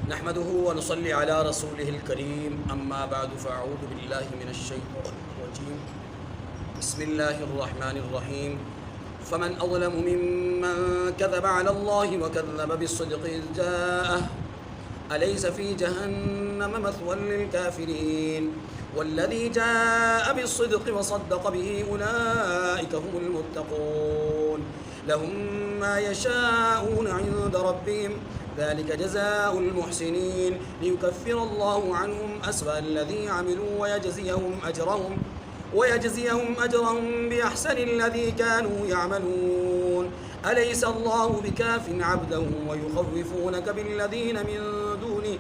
نحمده ونصلي على رسوله الكريم اما بعد فاعوذ بالله من الشيطان الرجيم بسم الله الرحمن الرحيم فمن أظلم ممن كذب على الله وكذب بالصدق إذ جاءه أليس في جهنم مثوى للكافرين والذي جاء بالصدق وصدق به أولئك هم المتقون لهم ما يشاءون عند ربهم ذلك جزاء المحسنين ليكفر الله عنهم أسوأ الذي عملوا ويجزيهم أجرهم بأحسن الذي كانوا يعملون أليس الله بكاف عبده ويخوفونك بالذين من دونه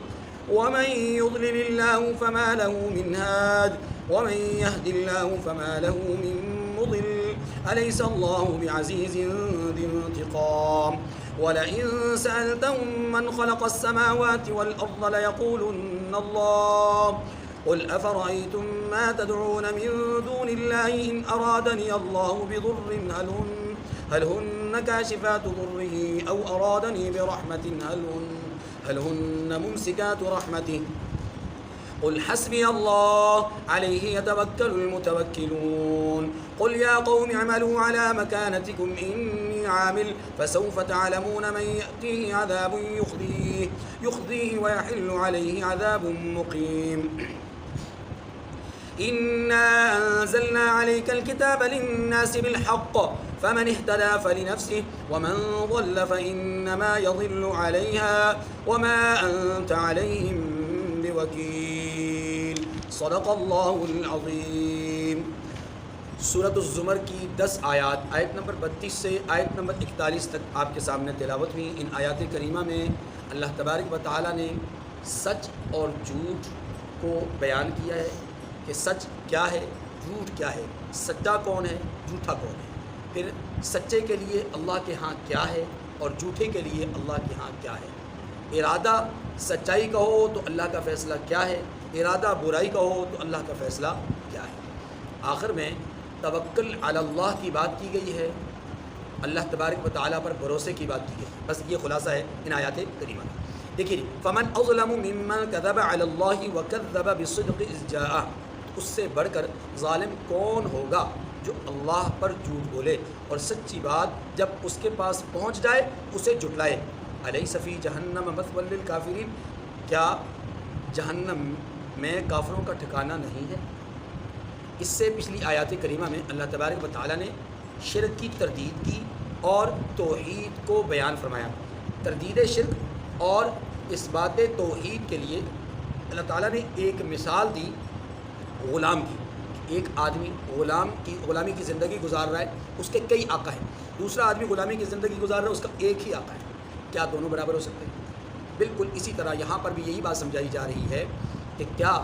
ومن يضلل الله فما له من هاد ومن يهد الله فما له من مضل أليس الله بعزيز ذي انتقام ولئن سألتهم من خلق السماوات والأرض ليقولن الله قل أفرأيتم ما تدعون من دون الله إن أرادني الله بضر هل هن كاشفات ضره أو أرادني برحمة هل هن ممسكات رحمته قل حسبي الله عليه يتوكل المتوكلون قل يا قوم اعملوا على مكانتكم إني عامل فسوف تعلمون من يأتيه عذاب يخزيه ويحل عليه عذاب مقيم إنا أنزلنا عليك الكتاب للناس بالحق فمن اهتدى فلنفسه ومن ضل فإنما يضل عليها وما أنت عليهم بوكيل صدق اللہ العظیم۔ سورۃ الزمر کی 10 آیات، آیت نمبر 32 سے آیت نمبر 41 تک آپ کے سامنے تلاوت ہوئی۔ ان آیات کریمہ میں اللہ تبارک و تعالیٰ نے سچ اور جھوٹ کو بیان کیا ہے کہ سچ کیا ہے، جھوٹ کیا ہے، سچا کون ہے، جھوٹا کون ہے، پھر سچے کے لیے اللہ کے ہاں کیا ہے اور جھوٹے کے لیے اللہ کے ہاں کیا ہے، ارادہ سچائی کا ہو تو اللہ کا فیصلہ کیا ہے، ارادہ برائی کا ہو تو اللہ کا فیصلہ کیا ہے۔ آخر میں توکل علی اللہ کی بات کی گئی ہے، اللہ تبارک و تعالیٰ پر بھروسے کی بات کی گئی ہے۔ بس یہ خلاصہ ہے ان آیات کریمہ کا۔ دیکھیے فمن اظلم ممن کذب علی اللہ وکذب بالصدق اذ جاءہ، اس سے بڑھ کر ظالم کون ہوگا جو اللہ پر جھوٹ بولے اور سچی بات جب اس کے پاس پہنچ جائے اسے جھٹلائے۔ الیس فی جہنم مثوی للکافرین، کیا جہنم میں کافروں کا ٹھکانہ نہیں ہے؟ اس سے پچھلی آیات کریمہ میں اللہ تبارک و تعالیٰ نے شرک کی تردید کی اور توحید کو بیان فرمایا۔ تردید شرک اور اس بات توحید کے لیے اللہ تعالیٰ نے ایک مثال دی غلام کی۔ ایک آدمی غلامی کی زندگی گزار رہا ہے، اس کے کئی آقا ہیں، دوسرا آدمی غلامی کی زندگی گزار رہا ہے، اس کا ایک ہی آقا ہے، کیا دونوں برابر ہو سکتے ہیں؟ بالکل اسی طرح یہاں پر بھی یہی بات سمجھائی جا رہی ہے کہ کیا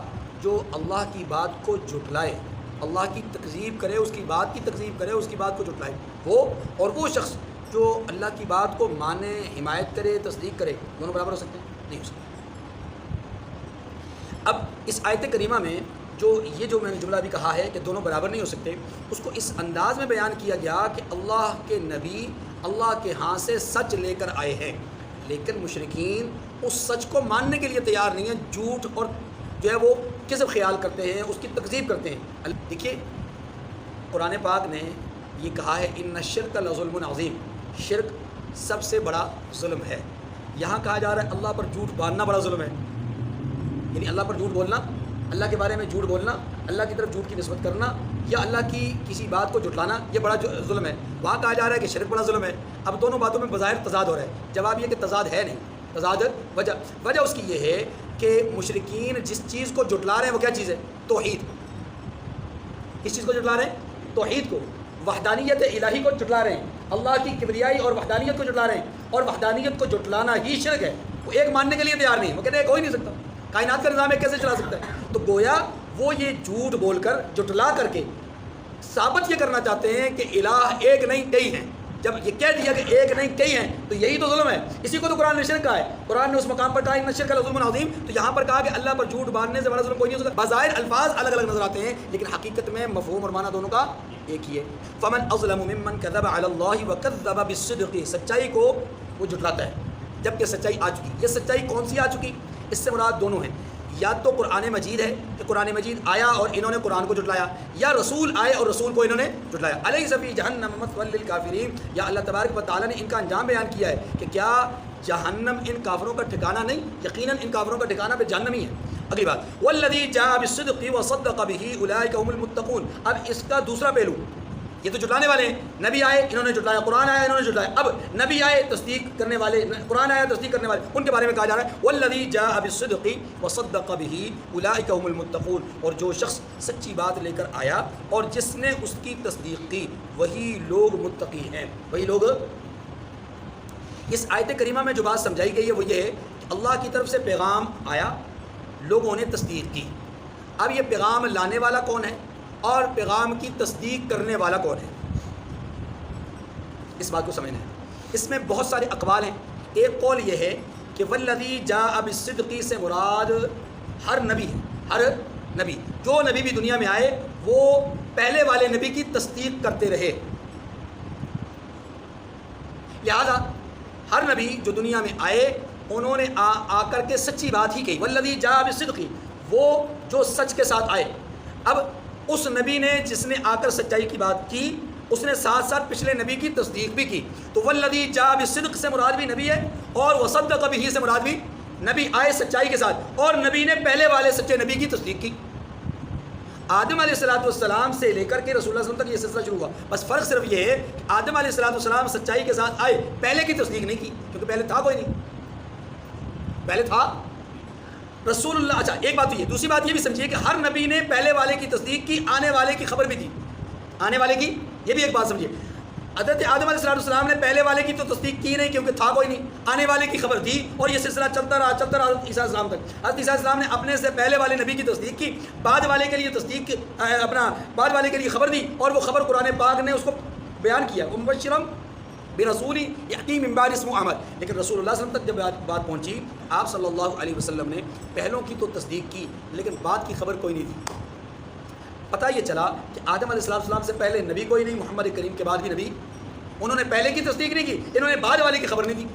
جو اللہ کی بات کو جھٹلائے، اللہ کی تکذیب کرے، اس کی بات کی تکذیب کرے، اس کی بات کو جھٹلائے، وہ اور وہ شخص جو اللہ کی بات کو مانے، حمایت کرے، تصدیق کرے، دونوں برابر ہو سکتے ہیں؟ نہیں ہو سکتے۔ اب اس آیت کریمہ میں جو میں نے جملہ بھی کہا ہے کہ دونوں برابر نہیں ہو سکتے، اس کو اس انداز میں بیان کیا گیا کہ اللہ کے نبی اللہ کے ہاں سے سچ لے کر آئے ہیں، لیکن مشرکین اس سچ کو ماننے کے لیے تیار نہیں ہیں، جھوٹ اور جو ہے وہ کذب خیال کرتے ہیں، اس کی تکذیب کرتے ہیں۔ دیکھیے قرآن پاک نے یہ کہا ہے ان الشرک لظلم عظیم، شرک سب سے بڑا ظلم ہے۔ یہاں کہا جا رہا ہے اللہ پر جھوٹ باندھنا بڑا ظلم ہے، یعنی اللہ پر جھوٹ بولنا، اللہ کے بارے میں جھوٹ بولنا، اللہ کی طرف جھوٹ کی نسبت کرنا یا اللہ کی کسی بات کو جھٹلانا، یہ بڑا ظلم ہے۔ وہاں کہا جا رہا ہے کہ شرک بڑا ظلم ہے۔ اب دونوں باتوں میں بظاہر تضاد ہو رہا ہے، جواب یہ کہ تضاد ہے نہیں، تضاد وجہ اس کی یہ ہے کہ مشرکین جس چیز کو جھٹلا رہے ہیں وہ کیا چیز ہے؟ توحید۔ کس چیز کو جھٹلا رہے ہیں؟ توحید کو، وحدانیت الہی کو جھٹلا رہے ہیں، اللہ کی کبریائی اور وحدانیت کو جھٹلا رہے ہیں، اور وحدانیت کو جھٹلانا ہی شرک ہے۔ وہ ایک ماننے کے لیے تیار نہیں، وہ کہتے ہیں ایک ہو ہی نہیں سکتا، کائنات کا نظام ہے کیسے چلا سکتا ہے؟ تو گویا وہ یہ جھوٹ بول کر، جھٹلا کر کے ثابت یہ کرنا چاہتے ہیں کہ الہ ایک نہیں کئی ہیں۔ جب یہ کہہ دیا کہ ایک نہیں کئی ہیں تو یہی تو ظلم ہے، اسی کو تو قرآن نے شرک کہا ہے۔ قرآن نے اس مقام پر کہا ان الشرک لظلم عظیم، تو یہاں پر کہا کہ اللہ پر جھوٹ باندھنے سے بڑا ظلم کوئی نہیں ہو سکتا۔ بظاہر الفاظ الگ الگ نظر آتے ہیں لیکن حقیقت میں مفہوم اور معنی دونوں کا ایک ہی ہے۔ فمن اظلم ممن کذب علی اللہ وکذب بالصدق، سچائی کو وہ جھٹلاتا ہے جبکہ سچائی آ چکی۔ یہ سچائی کون سی آ چکی؟ اس سے مراد دونوں ہیں، یا تو قرآن مجید ہے کہ قرآن مجید آیا اور انہوں نے قرآن کو جھٹلایا، یا رسول آئے اور رسول کو انہوں نے جھٹلایا۔ الیس فی جہنم مثوی للکافرین، یا اللہ تبارک و تعالیٰ نے ان کا انجام بیان کیا ہے کہ کیا جہنم ان کافروں کا ٹھکانہ نہیں؟ یقیناً ان کافروں کا ٹھکانہ پہ جہنم ہی ہے۔ اگلی بات، والذی جاء بالصدق وصدق به اولئک هم المتقون، اب اس کا دوسرا پہلو، یہ تو جھٹلانے والے ہیں، نبی آئے انہوں نے جھٹلایا، قرآن آیا انہوں نے جھٹلایا، اب نبی آئے تصدیق کرنے والے، قرآن آیا تصدیق کرنے والے، ان کے بارے میں کہا جا رہا ہے والذی جاء بالصدق وصدق به اولئک هم المتقون، اور جو شخص سچی بات لے کر آیا اور جس نے اس کی تصدیق کی وہی لوگ متقی ہیں، وہی لوگ۔ اس آیت کریمہ میں جو بات سمجھائی گئی ہے وہ یہ ہے کہ اللہ کی طرف سے پیغام آیا، لوگوں نے تصدیق کی، اب یہ پیغام لانے والا کون ہے اور پیغام کی تصدیق کرنے والا کون ہے، اس بات کو سمجھنا ہے۔ اس میں بہت سارے اقوال ہیں۔ ایک قول یہ ہے کہ والذی جاء بالصدق سے مراد ہر نبی ہے، ہر نبی، جو نبی بھی دنیا میں آئے وہ پہلے والے نبی کی تصدیق کرتے رہے، لہذا ہر نبی جو دنیا میں آئے انہوں نے آ کر کے سچی بات ہی کہی، والذی جاء بالصدق، وہ جو سچ کے ساتھ آئے۔ اب اس نبی نے جس نے آ کر سچائی کی بات کی اس نے ساتھ ساتھ پچھلے نبی کی تصدیق بھی کی، تو والذی جاء بالصدق سے مراد بھی نبی ہے اور وصدق به سے مراد بھی نبی آئے سچائی کے ساتھ، اور نبی نے پہلے والے سچے نبی کی تصدیق کی۔ آدم علیہ السلام سے لے کر کے رسول اللہ صلی اللہ علیہ وسلم تک یہ سلسلہ شروع ہوا، بس فرق صرف یہ ہے کہ آدم علیہ السلام سچائی کے ساتھ آئے، پہلے کی تصدیق نہیں کی کیونکہ پہلے تھا کوئی نہیں، پہلے تھا رسول اللہ۔ اچھا ایک بات تو یہ، دوسری بات یہ بھی سمجھیے کہ ہر نبی نے پہلے والے کی تصدیق کی، آنے والے کی خبر بھی دی، آنے والے کی، یہ بھی ایک بات سمجھیے۔ حضرت آدم علیہ السلام نے پہلے والے کی تو تصدیق کی نہیں کیونکہ تھا کوئی نہیں، آنے والے کی خبر دی، اور یہ سلسلہ چلتا رہا حضرت عیسیٰ علیہ السلام تک۔ حضرت عیسیٰ علیہ السلام نے اپنے سے پہلے والے نبی کی تصدیق کی، بعد والے کے لیے تصدیق بعد والے کے لیے خبر دی، اور وہ خبر قرآن پاک نے اس کو بیان کیا، مبشرا برسول یأتی من بعد اسمہ احمد۔ لیکن رسول اللہ صلی اللہ علیہ وسلم تک جب بات پہنچی، آپ صلی اللہ علیہ وسلم نے پہلوں کی تو تصدیق کی لیکن بعد کی خبر کوئی نہیں دی۔ پتہ یہ چلا کہ آدم علیہ السلام سے پہلے نبی کوئی نہیں، محمد کریم کے بعد بھی نبی، انہوں نے پہلے کی تصدیق نہیں کی، انہوں نے بعد والے کی خبر نہیں دی۔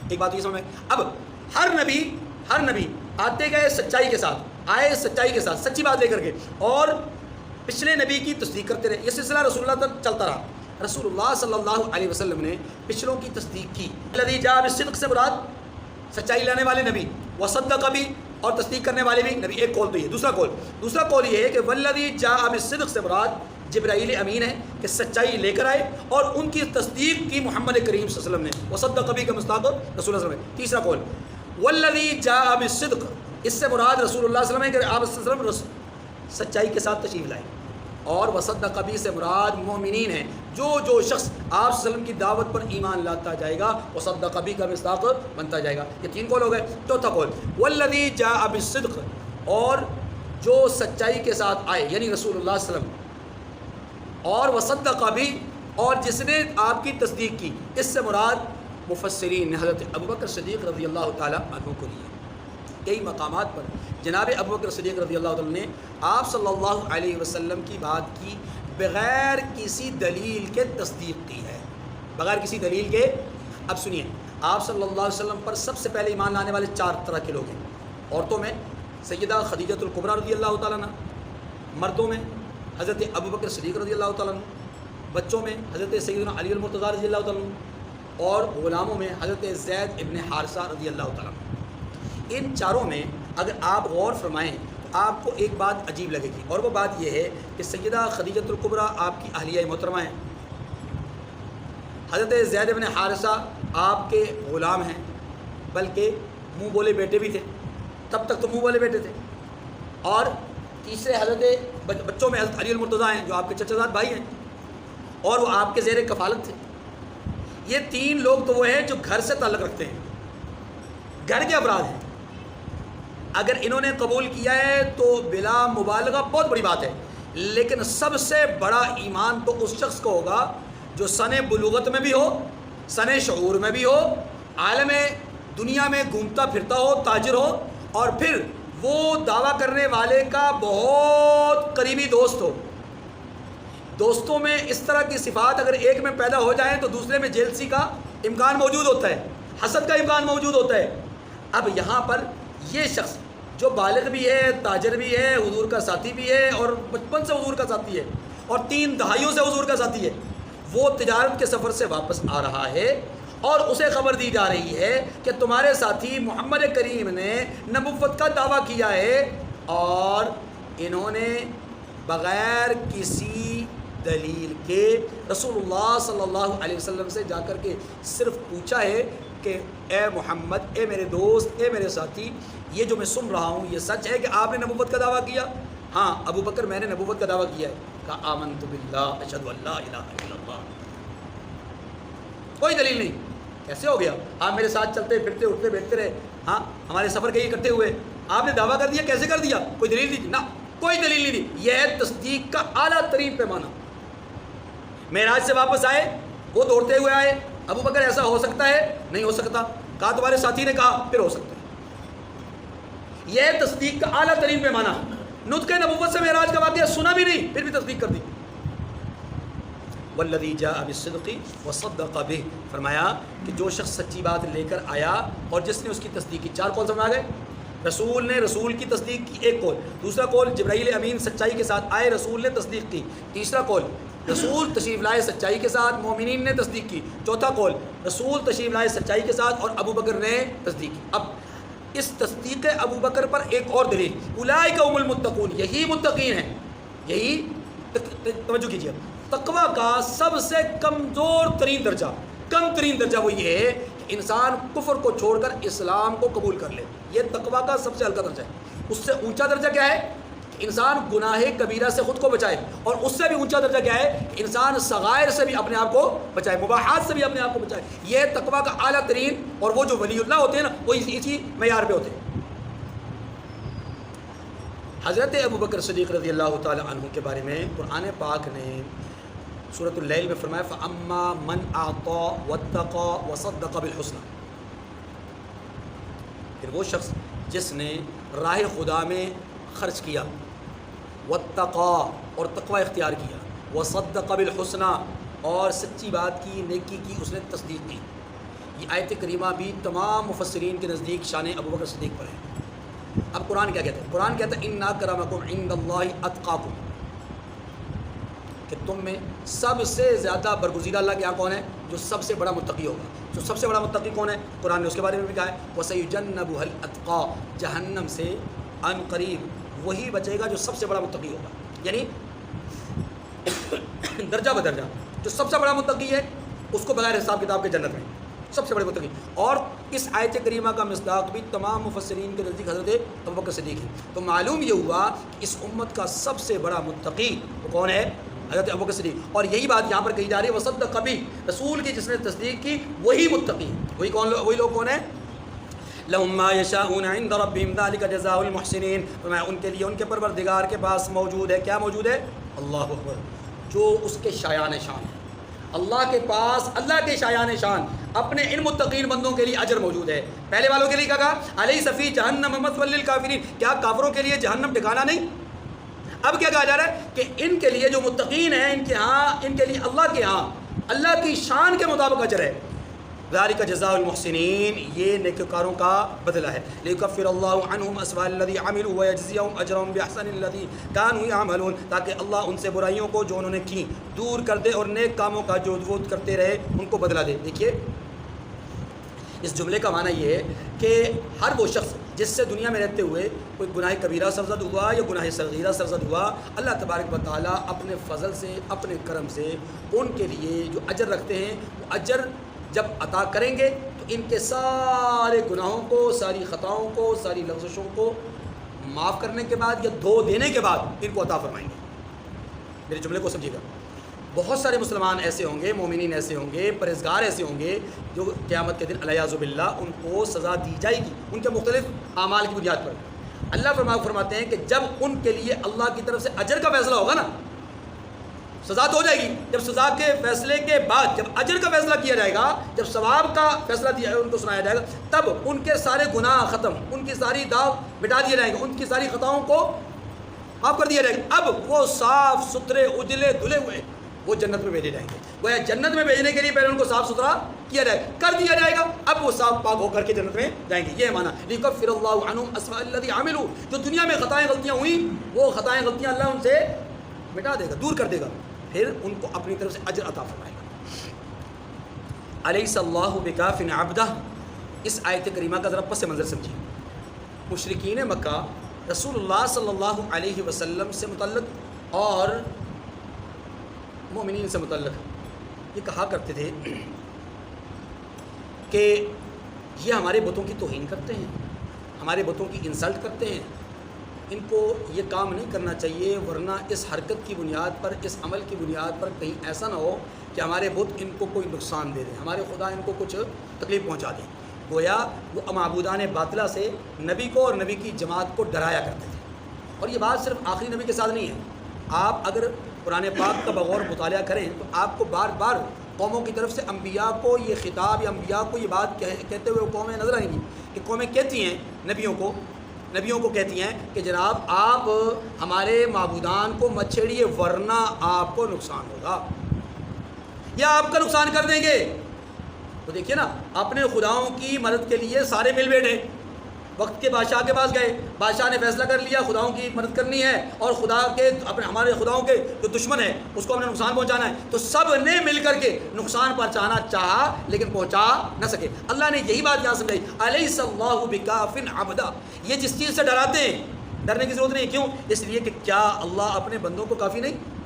ایک بات یہ سمجھ میں، اب ہر نبی آتے گئے سچائی کے ساتھ، آئے سچائی کے ساتھ سچی بات لے کر کے، اور پچھلے نبی کی تصدیق کرتے رہے، یہ سلسلہ رسول اللہ تک چلتا رہا۔ رسول اللہ صلی اللہ علیہ وسلم نے پچھلوں کی تصدیق کی، الذی جاء بالصدق سے مراد سچائی لانے والے نبی، وصدق بھی، اور تصدیق کرنے والے بھی نبی۔ ایک قول تو یہ، دوسرا قول یہ ہے کہ والذی جاء بالصدق سے مراد جبرائیل امین ہے کہ سچائی لے کر آئے اور ان کی تصدیق کی محمد کریم صلی اللہ علیہ وسلم نے، وصدق بھی کا مصداق رسول اللہ صلی اللہ علیہ وسلم۔ تیسرا قول والذی جاء بالصدق، اس سے مراد رسول اللہ صلی اللہ علیہ وسلم ہے کہ آپ صلی اللہ علیہ وسلم سچائی کے ساتھ تشریف لائے، اور وصدق بھی سے مراد مومنین ہیں، جو شخص آپ صلی اللہ علیہ وسلم کی دعوت پر ایمان لاتا جائے گا وصدق بھی کا مصداق بنتا جائے گا۔ یہ تین قول ہو گئے۔ چوتھا قول والذی جاء بالصدق، اور جو سچائی کے ساتھ آئے یعنی رسول اللہ صلی اللہ علیہ وسلم، اور وصدق بھی، اور جس نے آپ کی تصدیق کی، اس سے مراد مفسرین نے حضرت ابوبکر صدیق رضی اللہ تعالیٰ عنہ کو لیا۔ کئی مقامات پر جناب ابوبکر صدیق رضی اللہ تعالیٰ نے آپ صلی اللہ علیہ وسلم کی بات کی بغیر کسی دلیل کے تصدیق کی ہے، بغیر کسی دلیل کے۔ اب سنیے، آپ صلی اللہ علیہ وسلم پر سب سے پہلے ایمان لانے والے 4 طرح کے لوگ ہیں۔ عورتوں میں سیدہ خدیجۃ الکبریٰ رضی اللہ تعالیٰ عنہ، مردوں میں حضرت ابوبکر صدیق رضی اللہ تعالیٰ عنہ، بچوں میں حضرت سیدنا علی المرتضیٰ رضی اللہ تعالیٰ عنہ، اور غلاموں میں حضرت زید ابن حارثہ رضی اللہ تعالیٰ عنہ۔ ان چاروں میں اگر آپ غور فرمائیں تو آپ کو ایک بات عجیب لگے گی، اور وہ بات یہ ہے کہ سیدہ خدیجۃ الکبریٰ آپ کی اہلیہ محترمہ ہیں، حضرت زید ابن حارثہ آپ کے غلام ہیں، بلکہ منہ بولے بیٹے بھی تھے، تب تک تو منہ بولے بیٹے تھے، اور تیسرے حضرت بچوں میں حضرت علی المرتضیٰ ہیں جو آپ کے چچا زاد بھائی ہیں، اور وہ آپ کے زیر کفالت تھے۔ یہ 3 لوگ تو وہ ہیں جو گھر سے تعلق رکھتے ہیں، گھر کے افراد ہیں۔ اگر انہوں نے قبول کیا ہے تو بلا مبالغہ بہت بڑی بات ہے، لیکن سب سے بڑا ایمان تو اس شخص کو ہوگا جو سن بلوغت میں بھی ہو، سن شعور میں بھی ہو، عالم دنیا میں گھومتا پھرتا ہو، تاجر ہو، اور پھر وہ دعویٰ کرنے والے کا بہت قریبی دوست ہو۔ دوستوں میں اس طرح کی صفات اگر ایک میں پیدا ہو جائیں تو دوسرے میں جیلسی کا امکان موجود ہوتا ہے، حسد کا امکان موجود ہوتا ہے۔ اب یہاں پر یہ شخص جو بالغ بھی ہے، تاجر بھی ہے، حضور کا ساتھی بھی ہے، اور بچپن سے حضور کا ساتھی ہے، اور 3 دہائیوں سے حضور کا ساتھی ہے، وہ تجارت کے سفر سے واپس آ رہا ہے اور اسے خبر دی جا رہی ہے کہ تمہارے ساتھی محمد کریم نے نبوت کا دعویٰ کیا ہے، اور انہوں نے بغیر کسی دلیل کے رسول اللہ صلی اللہ علیہ وسلم سے جا کر کے صرف پوچھا ہے کہ اے محمد، اے میرے دوست، اے میرے ساتھی، یہ جو میں سن رہا ہوں یہ سچ ہے کہ آپ نے نبوت کا دعویٰ کیا؟ ہاں ابو بکر، میں نے نبوت کا دعویٰ کیا ہے۔ کہا آمنت باللہ اشہد ان لا الہ الا اللہ۔ کوئی دلیل نہیں، کیسے ہو گیا؟ آپ میرے ساتھ چلتے پھرتے اٹھتے بیٹھتے رہے، ہاں ہمارے سفر کے کرتے ہوئے آپ نے دعویٰ کر دیا، کیسے کر دیا؟ کوئی دلیل نہیں، نہ کوئی دلیل نہیں دی۔ یہ ہے تصدیق کا اعلیٰ ترین پیمانہ۔ معراج سے واپس آئے، وہ دوڑتے ہوئے آئے، ابو بکر ایسا ہو سکتا ہے؟ نہیں ہو سکتا۔ کہا تمہارے ساتھی نے کہا، پھر ہو سکتا ہے۔ یہ ہے تصدیق کا اعلیٰ ترین پیمانہ۔ نطق نبوت سے معراج کا واقعہ سنا بھی نہیں، پھر بھی تصدیق کر دی۔ والذی جاء بالصدق وصدق به، فرمایا کہ جو شخص سچی بات لے کر آیا اور جس نے اس کی تصدیق کی۔ 4 قول سمجھ آ گئے؟ رسول نے رسول کی تصدیق کی، ایک قول۔ دوسرا قول جبرائیل امین سچائی کے ساتھ آئے، رسول نے تصدیق کی۔ تیسرا قول رسول تشریف لائے سچائی کے ساتھ، مومنین نے تصدیق کی۔ چوتھا قول رسول تشریف لائے سچائی کے ساتھ اور ابو بکر نے تصدیق کی۔ اب اس تصدیق ابو بکر پر ایک اور دلیل، اولئک هم المتقون، یہی متقین ہیں۔ یہی توجہ کیجیے، تقویٰ کا سب سے کمزور ترین درجہ، کم ترین درجہ وہ یہ ہے کہ انسان کفر کو چھوڑ کر اسلام کو قبول کر لے۔ یہ تقویٰ کا سب سے ہلکا درجہ ہے۔ اس سے اونچا درجہ کیا ہے کہ انسان گناہ کبیرہ سے خود کو بچائے، اور اس سے بھی اونچا درجہ کیا ہے کہ انسان صغائر سے بھی اپنے آپ کو بچائے، مباحات سے بھی اپنے آپ کو بچائے۔ یہ ہے تقویٰ کا اعلیٰ ترین، اور وہ جو ولی اللہ ہوتے ہیں نا وہ اسی معیار پہ ہوتے ہیں۔ حضرت ابو بکر صدیق رضی اللہ تعالی عنہ کے بارے میں قرآن پاک نے سورۃ اللیل میں فرمایا فَأَمَّا مَنْ أَعْطَى وَاتَّقَى وَصَدَّقَ بِالْحُسْنَى، پھر وہ شخص جس نے راہ خدا میں خرچ کیا، وَاتَّقَى اور تقوی اختیار کیا، وَصَدَّقَ بِالْحُسْنَى اور سچی بات کی، نیکی کی، اس نے تصدیق کی۔ یہ آیت کریمہ بھی تمام مفسرین کے نزدیک شان ابو بکر صدیق پر ہے۔ اب قرآن کیا کہتا ہے؟ قرآن کہتا ہے اِنَّ أَكْرَمَكُمْ عِندَ اللَّهِ أَتْقَاكُمْ، کہ تم میں سب سے زیادہ برگزیدہ اللہ کے یہاں کون ہے؟ جو سب سے بڑا متقی ہوگا۔ جو سب سے بڑا متقی کون ہے؟ قرآن نے اس کے بارے میں بھی کہا ہے وَسَيُجَنَّبُهَا الْأَتْقَى، جہنم سے ان قریب وہی بچے گا جو سب سے بڑا متقی ہوگا۔ یعنی درجہ بدرجہ جو سب سے بڑا متقی ہے اس کو بغیر حساب کتاب کے جنت میں، سب سے بڑے متقی۔ اور اس آیت کریمہ کا مصداق بھی تمام مفسرین کے نزدیک حضرت ابو بکر صدیق ہے۔ تو معلوم یہ ہوا کہ اس امت کا سب سے بڑا متقی وہ کون ہے؟ حضرت ابو بکر صدیق۔ اور یہی بات یہاں پر کہی جا رہی ہے وصدق بہ، رسول کی جس نے تصدیق کی وہی متقی ہے۔ وہی لوگ کون ہیں؟ لَهُم مَّا يَشَاءُونَ عِندَ رَبِّهِمْ ذَلِكَ جَزَاءُ الْمُحْسِنِينَ، فرمایا ان کے لیے ان کے پروردگار کے پاس موجود ہے، کیا موجود ہے؟ اللہ اکبر، جو اس کے شایان شان ہے۔ اللہ کے پاس اللہ کے شایان شان اپنے ان متقین بندوں کے لیے اجر موجود ہے۔ پہلے والوں کے لیے کیا کہا؟ علیہ صفی جہنم مثوی للکافرین، کیا کافروں کے لیے جہنم ٹھکانہ نہیں؟ اب کیا کہا جا رہا ہے کہ ان کے لیے جو متقین ہیں ان کے ہاں، ان کے لیے اللہ کے ہاں اللہ کی شان کے مطابق اجر ہے۔ ذالک جزاء المحسنین، یہ نیکوکاروں کا بدلہ ہے۔ لیکفر اللہ عنہم اسوأ الذی عملوا ویجزیہم اجرہم باحسن الذی کانوا یعملون، تاکہ اللہ ان سے برائیوں کو جو انہوں نے کی دور کر دے اور نیک کاموں کا جو وہ کرتے رہے ان کو بدلہ دے۔ دیکھیے اس جملے کا معنی یہ ہے کہ ہر وہ شخص جس سے دنیا میں رہتے ہوئے کوئی گناہ کبیرہ سرزد ہوا یا گناہ صغیرہ سرزد ہوا، اللہ تبارک و تعالیٰ اپنے فضل سے اپنے کرم سے ان کے لیے جو اجر رکھتے ہیں وہ اجر جب عطا کریں گے تو ان کے سارے گناہوں کو، ساری خطاؤں کو، ساری لغزشوں کو معاف کرنے کے بعد یا دھو دینے کے بعد ان کو عطا فرمائیں گے۔ میرے جملے کو سمجھیے گا، بہت سارے مسلمان ایسے ہوں گے، مومنین ایسے ہوں گے، پرہیزگار ایسے ہوں گے جو قیامت کے دن علیہ باللہ ان کو سزا دی جائے گی ان کے مختلف اعمال کی بنیاد پر۔ اللہ فرماتے ہیں کہ جب ان کے لیے اللہ کی طرف سے اجر کا فیصلہ ہوگا نا، سزا تو ہو جائے گی، جب سزا کے فیصلے کے بعد جب اجر کا فیصلہ کیا جائے گا، جب ثواب کا فیصلہ ان کو سنایا جائے گا، تب ان کے سارے گناہ ختم، ان کی ساری داغ مٹا دیے جائیں گے، ان کی ساری خطاؤں کو معاف کر دیا جائے گا۔ اب وہ صاف ستھرے اجلے دھلے ہوئے وہ جنت میں بھیجے جائیں گے. گویا جنت میں بھیجنے کے لیے پہلے ان کو صاف ستھرا کیا جائے کر دیا جائے گا, اب وہ صاف پاک ہو کر کے جنت میں جائیں گے. یہ معنی لیکفر اللہ عنہم اسوأ الذی عملوا, جو دنیا میں خطائیں غلطیاں ہوئیں وہ خطائیں غلطیاں اللہ ان سے مٹا دے گا, دور کر دے گا, پھر ان کو اپنی طرف سے اجر عطا فرمائے گا. الیس اللہ بکاف عبدہ, اس آیت کریمہ کا ذرا پس منظر سمجھیے. مشرکین مکہ رسول اللہ صلی اللہ علیہ وسلم سے متعلق اور مومنین سے متعلق یہ کہا کرتے تھے کہ یہ ہمارے بتوں کی توہین کرتے ہیں, ہمارے بتوں کی انسلٹ کرتے ہیں, ان کو یہ کام نہیں کرنا چاہیے, ورنہ اس حرکت کی بنیاد پر, اس عمل کی بنیاد پر کہیں ایسا نہ ہو کہ ہمارے بت ان کو کوئی نقصان دے دیں, ہمارے خدا ان کو کچھ تکلیف پہنچا دیں. گویا وہ معبودان باطلہ سے نبی کو اور نبی کی جماعت کو ڈرایا کرتے تھے. اور یہ بات صرف آخری نبی کے ساتھ نہیں ہے, آپ اگر قرآن پاک کا بغور مطالعہ کریں تو آپ کو بار بار قوموں کی طرف سے انبیاء کو یہ خطاب یا انبیاء کو یہ بات کہتے ہوئے وہ قومیں نظر آئیں گی کہ قومیں کہتی ہیں نبیوں کو کہتی ہیں کہ جناب آپ ہمارے معبودان کو مت چھیڑیے ورنہ آپ کو نقصان ہوگا یا آپ کا نقصان کر دیں گے. تو دیکھیے نا, اپنے خداؤں کی مدد کے لیے سارے مل بیٹھے, وقت کے بادشاہ کے پاس گئے, بادشاہ نے فیصلہ کر لیا خداؤں کی مدد کرنی ہے اور خدا کے ہمارے خداؤں کے جو دشمن ہے اس کو ہم نے نقصان پہنچانا ہے, تو سب نے مل کر کے نقصان پہنچانا چاہا لیکن پہنچا نہ سکے. اللہ نے یہی بات یہاں سمجھائی, الیس اللہ بکاف عبدا, یہ جس چیز سے ڈراتے ہیں ڈرنے کی ضرورت نہیں. کیوں؟ اس لیے کہ کیا اللہ اپنے بندوں کو کافی نہیں؟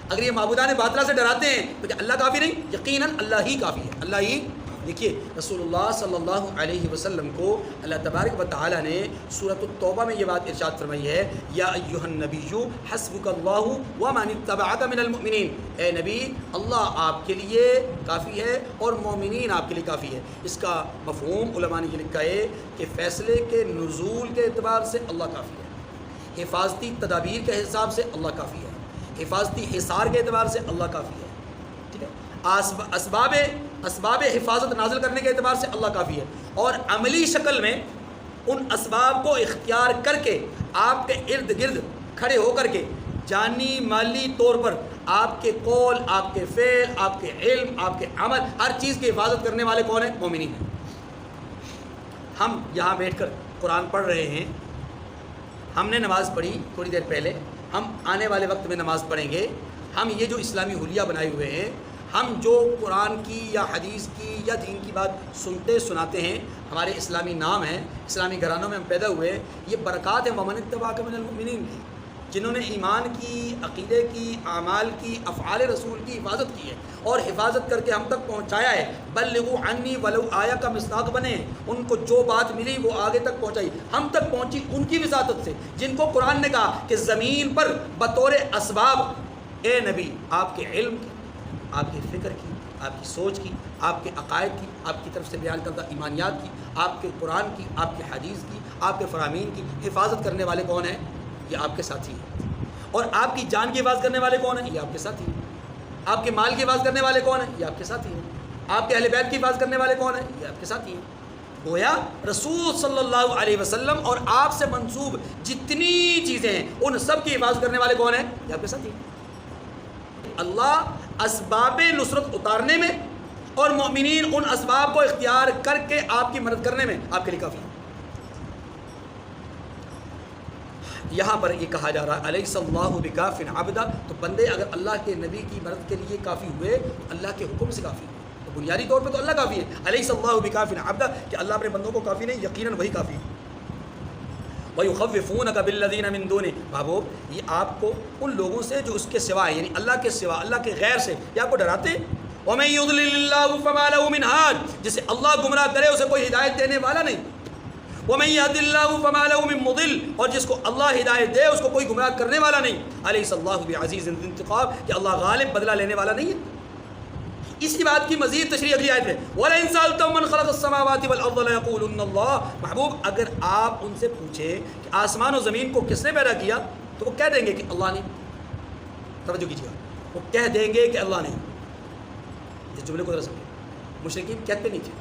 اگر یہ معبودان باطلہ سے ڈراتے ہیں تو کیا اللہ کافی نہیں؟ یقیناً اللہ ہی کافی ہے, اللہ ہی. دیکھیے رسول اللہ صلی اللہ علیہ وسلم کو اللہ تبارک و تعالیٰ نے سورۃ التوبہ میں یہ بات ارشاد فرمائی ہے, یا ایھا النبی حسبک اللہ ومن اتبعک من المؤمنین, اے نبی اللہ آپ کے لیے کافی ہے اور مومنین آپ کے لیے کافی ہے. اس کا مفہوم علماء نے یہ لکھا ہے کہ فیصلے کے نزول کے اعتبار سے اللہ کافی ہے, حفاظتی تدابیر کے حساب سے اللہ کافی ہے, حفاظتی حصار کے اعتبار سے اللہ کافی ہے. ٹھیک ہے, اسباب حفاظت نازل کرنے کے اعتبار سے اللہ کافی ہے, اور عملی شکل میں ان اسباب کو اختیار کر کے آپ کے ارد گرد کھڑے ہو کر کے جانی مالی طور پر آپ کے قول, آپ کے فعل, آپ کے علم, آپ کے عمل, ہر چیز کی حفاظت کرنے والے کون ہیں؟ مومنین ہیں. ہم یہاں بیٹھ کر قرآن پڑھ رہے ہیں, ہم نے نماز پڑھی تھوڑی دیر پہلے, ہم آنے والے وقت میں نماز پڑھیں گے. ہم یہ جو اسلامی حلیہ بنائے ہوئے ہیں, ہم جو قرآن کی یا حدیث کی یا دین کی بات سنتے سناتے ہیں, ہمارے اسلامی نام ہیں, اسلامی گھرانوں میں ہم پیدا ہوئے ہیں, یہ برکات ہیں ومن اتبعک من المؤمنین کی, جنہوں نے ایمان کی, عقیدے کی, اعمال کی, افعال رسول کی حفاظت کی ہے اور حفاظت کر کے ہم تک پہنچایا ہے. بلغوا عنی ولو آیا کا مصداق بنے, ان کو جو بات ملی وہ آگے تک پہنچائی, ہم تک پہنچی ان کی وساطت سے, جن کو قرآن نے کہا کہ زمین پر بطور اسباب اے نبی آپ کے علم کی, آپ کی فکر کی, آپ کی سوچ کی, آپ کے عقائد کی, آپ کی طرف سے بیان کردہ ایمانیات کی, آپ کے قرآن کی, آپ کے حدیث کی, آپ کے فرامین کی حفاظت کرنے والے کون ہیں؟ یہ آپ کے ساتھی ہیں. اور آپ کی جان کی حفاظت کرنے والے کون ہیں؟ یہ آپ کے ساتھی ہیں. آپ کے مال کی حفاظت کرنے والے کون ہیں؟ یہ آپ کے ساتھی ہیں. آپ کے اہل بیت کی حفاظت کرنے والے کون ہیں؟ یہ آپ کے ساتھی ہیں. گویا رسول صلی اللہ علیہ وسلم اور آپ سے منسوب جتنی چیزیں ہیں ان سب کی حفاظت کرنے والے کون ہیں؟ یہ آپ کے ساتھی ہیں. اللہ اسباب نصرت اتارنے میں اور مومنین ان اسباب کو اختیار کر کے آپ کی مدد کرنے میں آپ کے لیے کافی ہے. یہاں پر یہ کہا جا رہا ہے الیس اللہ بکاف عبدا, تو بندے اگر اللہ کے نبی کی مدد کے لیے کافی ہوئے تو اللہ کے حکم سے کافی ہے. تو بنیادی طور پہ تو اللہ کافی ہے. الیس اللہ بکاف عبدا, کہ اللہ اپنے بندوں کو کافی نہیں, یقیناً وہی کافی ہے. وَيُخَوِّفُونَكَ بِالَّذِينَ مِن دُونِهِ, محبوب یہ آپ کو ان لوگوں سے جو اس کے سوا یعنی اللہ کے سوا, اللہ کے غیر سے یہ آپ کو ڈراتے ہیں. وَمَن يُضْلِلِ اللَّهُ فَمَا لَهُ مِنْ هَادٍ, جسے اللہ گمراہ کرے اسے کوئی ہدایت دینے والا نہیں. وَمَن يَهْدِ اللَّهُ فَمَا لَهُ مِن مُضِلٍّ, اور جس کو اللہ ہدایت دے اس کو کوئی گمراہ کرنے والا نہیں. أَلَيْسَ اللَّهُ بِعَزِيزٍ ذِي انتقام, کہ اللہ غالب بدلہ لینے والا نہیں ہے. اسی بات کی مزید تشریح اگلی آیت ہے وَلَئِن سَأَلْتَهُم مَّن خَلَقَ السَّمَاوَاتِ وَالْأَرْضَ لَيَقُولُنَّ اللَّهُ. محبوب اگر آپ ان سے پوچھیں کہ آسمان و زمین کو کس نے پیدا کیا تو وہ کہہ دیں گے کہ اللہ نے. توجہ کیجیے گا, وہ کہہ دیں گے کہ اللہ نے. اس جملے کو ذرا سمجھیں, مشرکین کہتے نہیں تھے,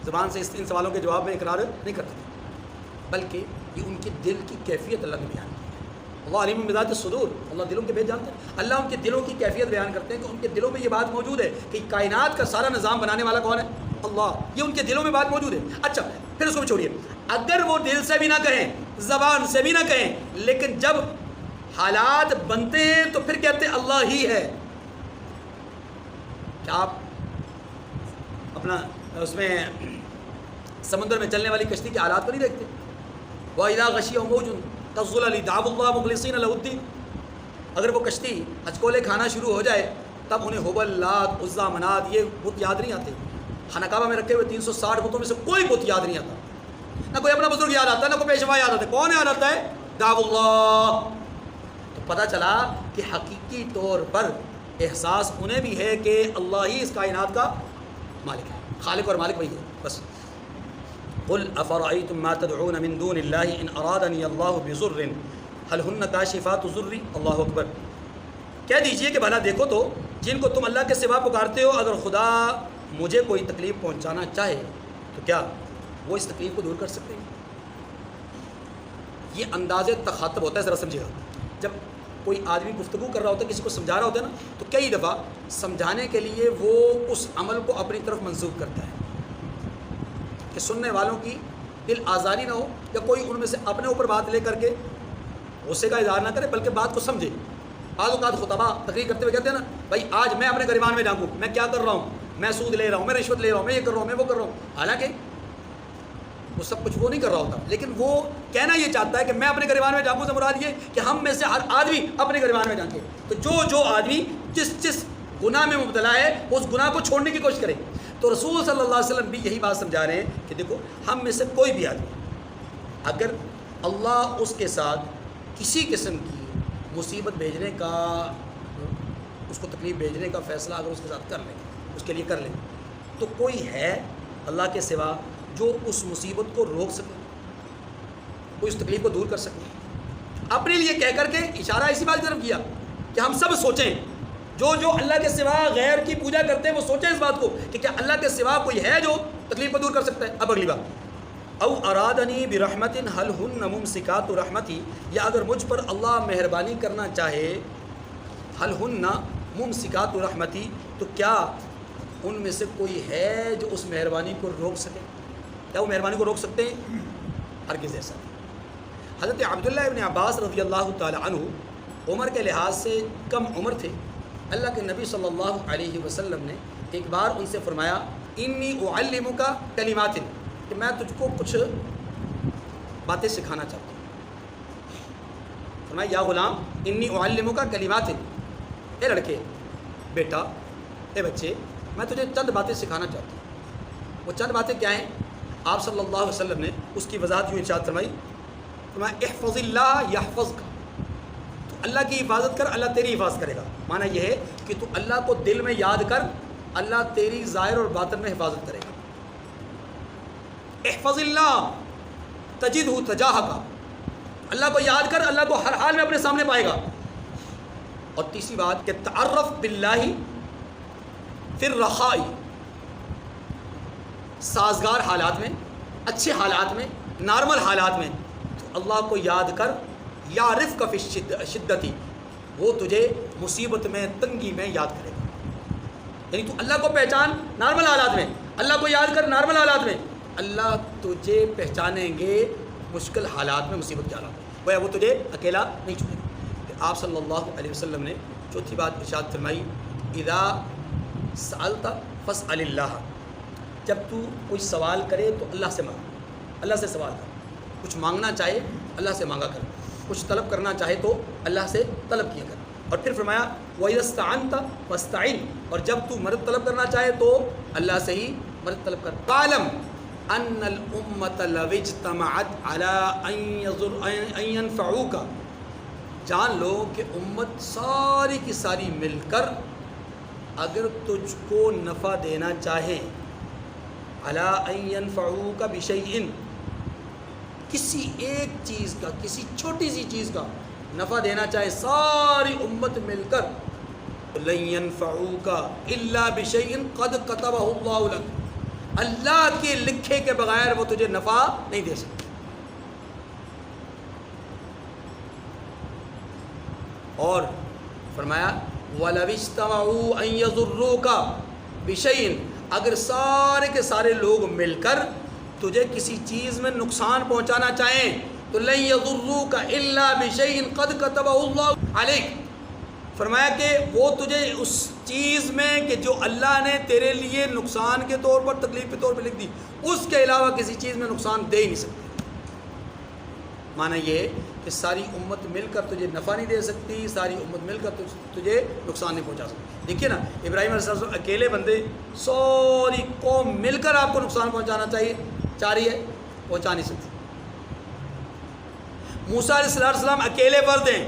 زبان سے ان سوالوں کے جواب میں اقرار نہیں کرتے تھے, بلکہ یہ ان کے دل کی کیفیت اللہ نے بیان کی ہے. اللہ علیم بذات الصدور، اللہ دلوں کے بھید جانتے ہیں۔ اللہ ان کے دلوں کی کیفیت بیان کرتے ہیں کہ ان کے دلوں میں یہ بات موجود ہے کہ کائنات کا سارا نظام بنانے والا کون ہے؟ اللہ۔ یہ ان کے دلوں میں بات موجود ہے۔ اچھا پھر اس کو بھی چھوڑیے، اگر وہ دل سے بھی نہ کہیں، زبان سے بھی نہ کہیں، لیکن جب حالات بنتے ہیں تو پھر کہتے ہیں اللہ ہی ہے۔ کیا آپ اپنا اس میں سمندر میں چلنے والی کشتی کے حالات کو نہیں دیکھتے؟ وَإِذَا غَشِيَهُم مَوْجٌ كَالظُّلَلِ دَعَوُا اللَّهَ مُخْلِصِينَ لَهُ الدِّينَ۔ اگر وہ کشتی ہچکولے کھانا شروع ہو جائے تب انہیں ہبل، لات، عزا، منات یہ بت یاد نہیں آتے۔ خانہ کعبہ میں رکھے ہوئے 360 بتوں میں سے کوئی بت یاد نہیں آتا، نہ کوئی اپنا بزرگ یاد آتا ہے، نہ کوئی پیشوا یاد آتا ہے۔ کون یاد آتا ہے؟ دعو اللہ۔ تو پتہ چلا کہ حقیقی طور پر احساس انہیں بھی ہے کہ اللہ ہی اس کائنات کا مالک ہے، خالق اور مالک وہی ہے بس۔ قل افرأيتم ما تدعون من دون الله ان ارادني الله بضر هل هن كاشفات ضري۔ اللہ اکبر۔ کہہ دیجئے کہ بھلا دیکھو تو جن کو تم اللہ کے سوا پکارتے ہو، اگر خدا مجھے کوئی تکلیف پہنچانا چاہے تو کیا وہ اس تکلیف کو دور کر سکتے ہیں؟ یہ انداز تخاطب ہوتا ہے، ذرا سمجھے گا۔ جب کوئی آدمی گفتگو کر رہا ہوتا ہے، کسی کو سمجھا رہا ہوتا ہے نا، تو کئی دفعہ سمجھانے کے لیے وہ اس عمل کو اپنی طرف منسوخ کرتا ہے کہ سننے والوں کی دل آزاری نہ ہو، یا کوئی ان میں سے اپنے اوپر بات لے کر کے غصے کا اظہار نہ کرے، بلکہ بات کو سمجھے۔ بعض اوقات خطبہ تقریر کرتے ہوئے کہتے ہیں نا، بھائی آج میں اپنے گریبان میں ڈانگوں، میں کیا کر رہا ہوں، میں سود لے رہا ہوں، میں رشوت لے رہا ہوں، میں یہ کر رہا ہوں، میں وہ کر رہا ہوں۔ حالانکہ وہ سب کچھ وہ نہیں کر رہا ہوتا، لیکن وہ کہنا یہ چاہتا ہے کہ میں اپنے گریبان میں ڈانگوں سے مراد یہ کہ ہم میں سے ہر آدمی اپنے گریبان میں ڈانگے۔ تو جو آدمی جس گناہ میں مبتلا ہے اس گناہ کو چھوڑنے کی کوشش کرے۔ تو رسول صلی اللہ علیہ وسلم بھی یہی بات سمجھا رہے ہیں کہ دیکھو، ہم میں سے کوئی بھی آدمی اگر اللہ اس کے ساتھ کسی قسم کی مصیبت بھیجنے کا، اس کو تکلیف بھیجنے کا فیصلہ اگر اس کے ساتھ کر لیں، اس کے لیے کر لیں، تو کوئی ہے اللہ کے سوا جو اس مصیبت کو روک سکے، کوئی اس تکلیف کو دور کر سکے؟ اپنے لیے کہہ کر کے اشارہ اسی بات کی طرف کیا کہ ہم سب سوچیں، جو اللہ کے سوا غیر کی پوجا کرتے ہیں وہ سوچیں اس بات کو کہ کیا اللہ کے سوا کوئی ہے جو تکلیف کو دور کر سکتا ہے۔ اب اگلی بات، او ارادنی برحمت هل هن ممسکات رحمتی، یا اگر مجھ پر اللہ مہربانی کرنا چاہے، هل هن ممسکات رحمتی، تو کیا ان میں سے کوئی ہے جو اس مہربانی کو روک سکے؟ کیا وہ مہربانی کو روک سکتے ہیں؟ ہرگز ایسا۔ حضرت عبداللہ ابن عباس رضی اللہ تعالی عنہ عمر کے لحاظ سے کم عمر تھے۔ اللہ کے نبی صلی اللہ علیہ وسلم نے ایک بار ان سے فرمایا، انی اعلمک کلمات، کہ میں تجھ کو کچھ باتیں سکھانا چاہتا ہوں۔ فرمایا یا غلام انی اعلمک کلمات، اے لڑکے، بیٹا، اے بچے، میں تجھے چند باتیں سکھانا چاہتا ہوں۔ وہ چند باتیں کیا ہیں؟ آپ صلی اللہ علیہ وسلم نے اس کی وضاحت یوں ارشاد فرمائی، فرمایا احفظ اللہ یحفظک، تو اللہ کی حفاظت کر، اللہ تیری حفاظت کرے گا۔ معنی یہ ہے کہ تو اللہ کو دل میں یاد کر، اللہ تیری ظاہر اور باطن میں حفاظت کرے گا۔ احفظ اللہ تجدہ تجاہک، اللہ کو یاد کر، اللہ کو ہر حال میں اپنے سامنے پائے گا۔ اور تیسری بات کہ تعرف باللہ فی الرخاء، سازگار حالات میں، اچھے حالات میں، نارمل حالات میں تو اللہ کو یاد کر، یعرفک فی شدتی، وہ تجھے مصیبت میں، تنگی میں یاد کرے گا۔ یعنی تو اللہ کو پہچان نارمل حالات میں، اللہ کو یاد کر نارمل حالات میں، اللہ تجھے پہچانیں گے مشکل حالات میں، مصیبت کے حالات میں، گویا وہ تجھے اکیلا نہیں چھوڑے گا۔ پھر آپ صلی اللہ علیہ وسلم نے چوتھی بات ارشاد فرمائی، اذا سألت فاسأل اللہ، جب تو کوئی سوال کرے تو اللہ سے مانگ، اللہ سے سوال کر، کچھ مانگنا چاہے اللہ سے مانگا کر، کچھ طلب کرنا چاہے تو اللہ سے طلب کیا کر۔ اور پھر فرمایا وَإِذَا اسْتَعَنْتَ فَاسْتَعِنْ، اور جب تو مدد طلب کرنا چاہے تو اللہ سے ہی مدد طلب کر۔ وَاعْلَمْ أَنَّ الْأُمَّةَ لَوِ اجْتَمَعَتْ عَلَىٰ أَن يَنْفَعُوكَ، جان لو کہ امت ساری کی ساری مل کر اگر تجھ کو نفع دینا چاہے، عَلَىٰ أَن يَنْفَعُوكَ بِشَيْءٍ، کسی ایک چیز کا، کسی چھوٹی سی چیز کا نفع دینا چاہے ساری امت مل کر، لَن يَنْفَعُوكَ إِلَّا بِشَيْءٍ قَدْ كَتَبَهُ اللَّهُ لَكَ، اللہ کے لکھے کے بغیر وہ تجھے نفع نہیں دے سکتے۔ اور فرمایا وَلَوِ اجْتَمَعُوا أَن يَضُرُّوكَ بِشَيْءٍ، اگر سارے کے سارے لوگ مل کر تجھے کسی چیز میں نقصان پہنچانا چاہیں تو لَن يَضُرُّوكَ إِلَّا بِشَيْءٍ قَدْ كَتَبَهُ اللَّهُ عَلَيْكَ، فرمایا کہ وہ تجھے اس چیز میں کہ جو اللہ نے تیرے لیے نقصان کے طور پر، تکلیف کے طور پر لکھ دی، اس کے علاوہ کسی چیز میں نقصان دے ہی نہیں سکتے۔ معنی یہ کہ ساری امت مل کر تجھے نفع نہیں دے سکتی، ساری امت مل کر تجھے نقصان نہیں پہنچا سکتی۔ دیکھیے نا، ابراہیم علیہ السلام اکیلے بندے، ساری قوم مل کر آپ کو نقصان پہنچانا چاہ رہی ہے، پہنچا نہیں سکتی۔ موسیٰ علیہ السلام اکیلے فرد ہیں،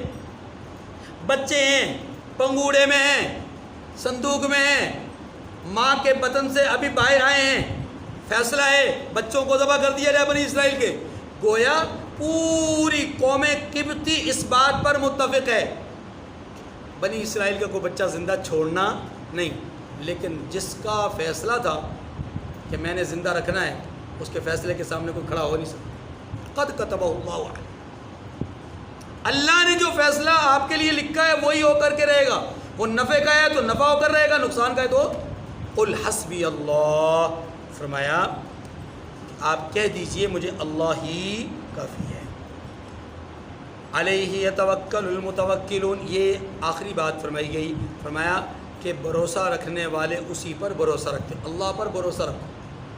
بچے ہیں، پنگوڑے میں ہیں، صندوق میں ہیں، ماں کے بطن سے ابھی باہر آئے ہیں، فیصلہ ہے بچوں کو ذبح کر دیا جائے بنی اسرائیل کے۔ گویا پوری قوم قبطی اس بات پر متفق ہے بنی اسرائیل کا کوئی بچہ زندہ چھوڑنا نہیں، لیکن جس کا فیصلہ تھا کہ میں نے زندہ رکھنا ہے، اس کے فیصلے کے سامنے کوئی کھڑا ہو نہیں سکتا۔ قد کتبہ اللہ علیہ، اللہ نے جو فیصلہ آپ کے لیے لکھا ہے وہی ہو کر کے رہے گا۔ وہ نفع کا ہے تو نفع ہو کر رہے گا، نقصان کا ہے تو قل حسبی اللہ، فرمایا آپ کہہ دیجئے مجھے اللہ ہی کافی ہے۔ علیہ یتوکل المتوکلون، یہ آخری بات فرمائی گئی، فرمایا کہ بھروسہ رکھنے والے اسی پر بھروسہ رکھتے، اللہ پر بھروسہ رکھو،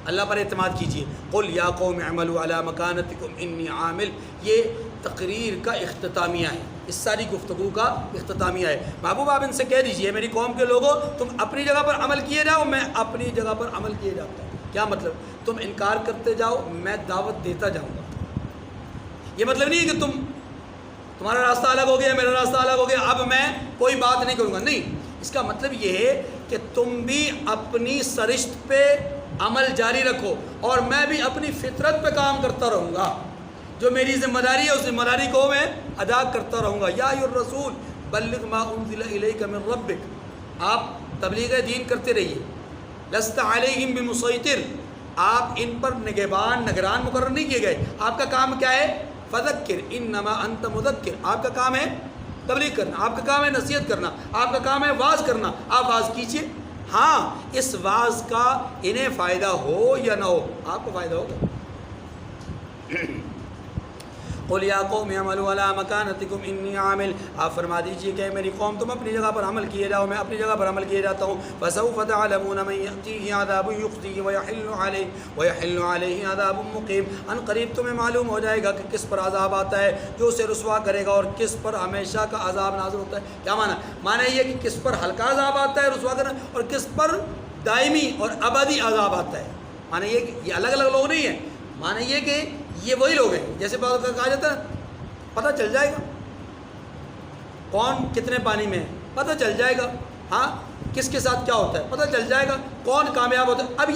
اللہ پر اعتماد کیجئے۔ قل یا قوم اعملوا علی مکانتکم انی عامل، یہ تقریر کا اختتامیہ ہے، اس ساری گفتگو کا اختتامیہ ہے۔ محبوب آپ ان سے کہہ دیجئے میری قوم کے لوگوں، تم اپنی جگہ پر عمل کیے جاؤ، میں اپنی جگہ پر عمل کیے جاتا ہوں۔ کیا مطلب؟ تم انکار کرتے جاؤ، میں دعوت دیتا جاؤں گا۔ یہ مطلب نہیں ہے کہ تمہارا راستہ الگ ہو گیا، میرا راستہ الگ ہو گیا، اب میں کوئی بات نہیں کروں گا، نہیں۔ اس کا مطلب یہ ہے کہ تم بھی اپنی سرشت پہ عمل جاری رکھو اور میں بھی اپنی فطرت پہ کام کرتا رہوں گا، جو میری ذمہ داری ہے اس ذمہ داری کو میں ادا کرتا رہوں گا۔ یا ایھا الرسول بلغ ما انزل الیک من ربک، آپ تبلیغ دین کرتے رہیے۔ لست علیہم بمسیطر، آپ ان پر نگران مقرر نہیں کیے گئے، آپ کا کام کیا ہے؟ فذکر انما انت مذکر، آپ کا کام ہے تبلیغ کرنا، آپ کا کام ہے نصیحت کرنا، آپ کا کام ہے واعظ کرنا، آپ واعظ کیجیے۔ ہاں اس واعظ کا انہیں فائدہ ہو یا نہ ہو، آپ کو فائدہ ہوگا۔ قل یا قوم اعملوا علی مکانتکم انی عامل، آپ فرما دیجئے کہ میری قوم تم اپنی جگہ پر عمل کیے جاؤ، میں اپنی جگہ پر عمل کیے جاتا ہوں۔ فسوف تعلمون من یأتیہ عذاب یخزیہ ویحل علیہ عذاب مقیم، ان قریب تمہیں معلوم ہو جائے گا کہ کس پر عذاب آتا ہے جو اسے رسوا کرے گا اور کس پر ہمیشہ کا عذاب نازل ہوتا ہے۔ کیا معنی؟ معنی یہ کہ کس پر ہلکا عذاب آتا ہے رسوا کرنا، اور کس پر دائمی اور ابدی عذاب آتا ہے۔ معنی یہ کہ یہ الگ الگ لوگ نہیں ہیں، معنی یہ کہ یہ وہی لوگ ہیں، جیسے بات کہا جاتا ہے پتہ چل جائے گا کون کتنے پانی میں ہے، پتہ چل جائے گا، ہاں کس کے ساتھ کیا ہوتا ہے پتہ چل جائے گا، کون کامیاب ہوتا ہے۔ اب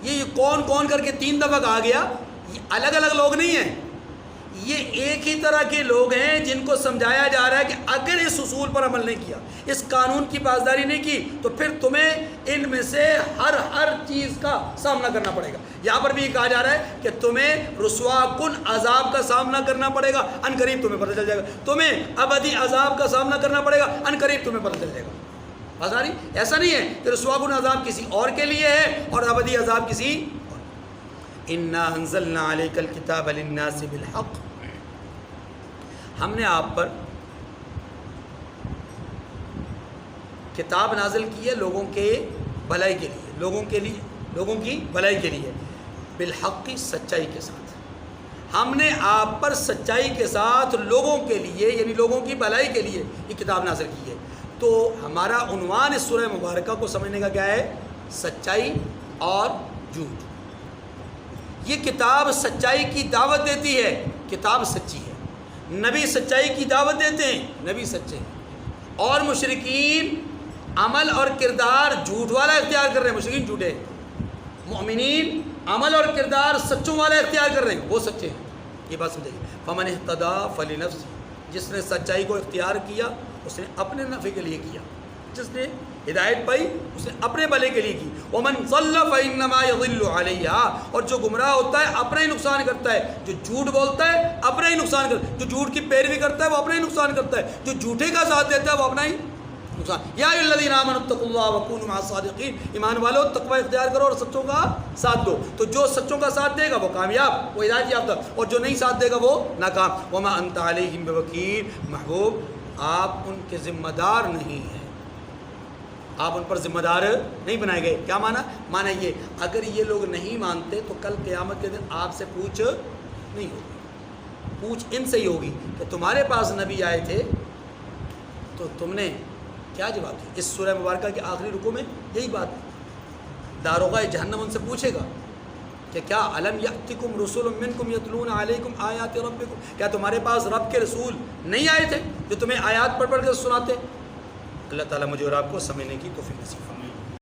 یہ کون کر کے 3 دفعہ کہا گیا، یہ الگ الگ لوگ نہیں ہیں، یہ ایک ہی طرح کے لوگ ہیں جن کو سمجھایا جا رہا ہے کہ اگر اس اصول پر عمل نہیں کیا، اس قانون کی پاسداری نہیں کی، تو پھر تمہیں ان میں سے ہر چیز کا سامنا کرنا پڑے گا۔ یہاں پر بھی یہ کہا جا رہا ہے کہ تمہیں رسوا کن عذاب کا سامنا کرنا پڑے گا، ان قریب تمہیں پتہ چل جائے گا، تمہیں ابدی عذاب کا سامنا کرنا پڑے گا، ان قریب تمہیں پتہ چل جائے گا۔ بازاری ایسا نہیں ہے کہ رسوا کن عذاب کسی اور کے لیے ہے اور ابدی عذاب کسی اور۔ انا انزلنا علیک الکتاب للناس بالحق، ہم نے آپ پر کتاب نازل کی ہے لوگوں کے بھلائی کے لیے، لوگوں کی بھلائی کے لیے، بالحق، سچائی کے ساتھ۔ ہم نے آپ پر سچائی کے ساتھ لوگوں کے لیے، یعنی لوگوں کی بھلائی کے لیے یہ کتاب نازل کی ہے۔ تو ہمارا عنوان اس سورہ مبارکہ کو سمجھنے کا کیا ہے؟ سچائی اور جھوٹ۔ یہ کتاب سچائی کی دعوت دیتی ہے، کتاب سچی ہے، نبی سچائی کی دعوت دیتے ہیں، نبی سچے ہیں، اور مشرکین عمل اور کردار جھوٹ والا اختیار کر رہے ہیں، مشرکین جھوٹے ہیں، مومنین عمل اور کردار سچوں والا اختیار کر رہے ہیں، وہ سچے ہیں۔ یہ بات سمجھائیے، فمن اہتدی فلنفسہ، جس نے سچائی کو اختیار کیا اس نے اپنے نفع کے لیے کیا، جس نے ہدایت پائی اس نے اپنے بھلے کے لیے کی. ومن ضل فانما یضل علیہا، اور جو گمراہ ہوتا ہے اپنا ہی نقصان کرتا ہے، جو جھوٹ بولتا ہے اپنا ہی نقصان کرتا ہے، جو جھوٹ کی پیروی کرتا ہے وہ اپنا ہی نقصان کرتا ہے، جو جھوٹے کا ساتھ دیتا ہے وہ اپنا ہی نقصان. یا ایھا الذین آمنوا اتقوا اللہ وکونوا مع الصادقین، ایمان والو تقوی اختیار کرو اور سچوں کا ساتھ دو. تو جو سچوں کا ساتھ دے گا وہ کامیاب، وہ ہدایت یافتہ، اور جو نہیں ساتھ دے گا وہ ناکام. وما انت علیہم بوکیل، محبوب آپ ان کے ذمہ دار نہیں ہیں، آپ ان پر ذمہ دار نہیں بنائے گئے. کیا معنی؟ معنی یہ اگر یہ لوگ نہیں مانتے تو کل قیامت کے دن آپ سے پوچھ نہیں ہوگی، پوچھ ان سے ہی ہوگی کہ تمہارے پاس نبی آئے تھے تو تم نے کیا جواب دیا. اس سورہ مبارکہ کے آخری رکوع میں یہی بات ہے. داروغہ جہنم ان سے پوچھے گا کہ کیا الم یأتکم رسول منکم یتلون علیکم آیات ربکم، کیا تمہارے پاس رب کے رسول نہیں آئے تھے جو تمہیں آیات پڑھ پڑھ کے سناتے. اللہ تعالیٰ مجھے اور آپ کو سمجھنے کی توفیق نصیب فرمائے.